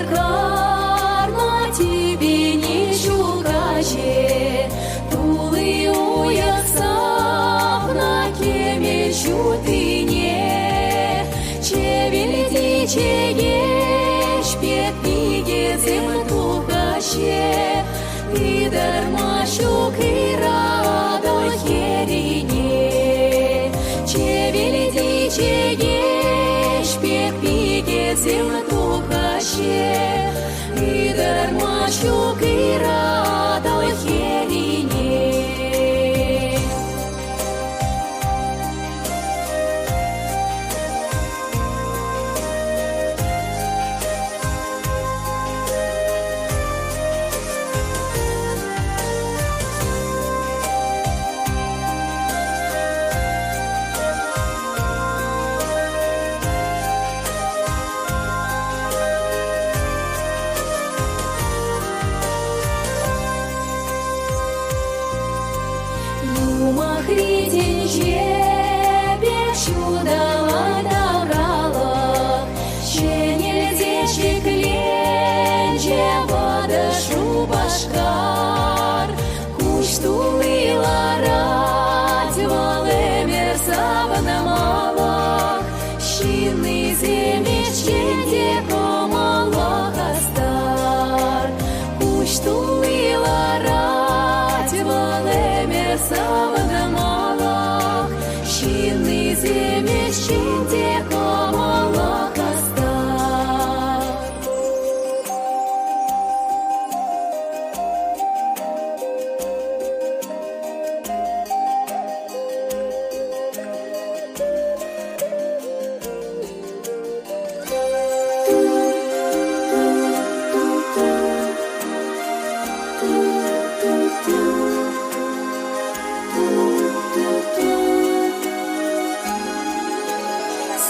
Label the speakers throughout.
Speaker 1: карма тебе не шукаче, тули у ясах на кеме чутыне, чевельди чегеш пет пигезем тухаще, и дармашук и радо херине, чевельди чегеш пет пигезем тухаще, и дармашук и радо херине. Махритин жебе чудо добрала, щенельде чекленже водышу башкар, куш тулыларать валемер савнамалах, щинный земеченде комалах астар, куш тулыларать валемер савнамалах, щинный земеченде комалах астар.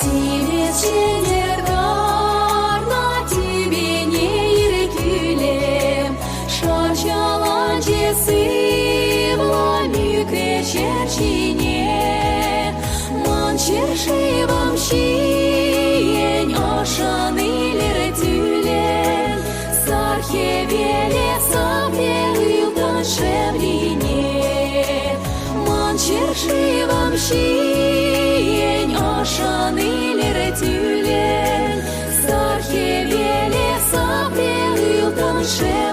Speaker 1: Симеченер карна тебе не иркülем, шарчаланче сывлами кречерчине, манчершивам щиень ошанылер тюлен, сархевеле савлерылдан шевлине, манчершивам щиень ошанылер тюлен, сархевеле савлерылдан шевлине.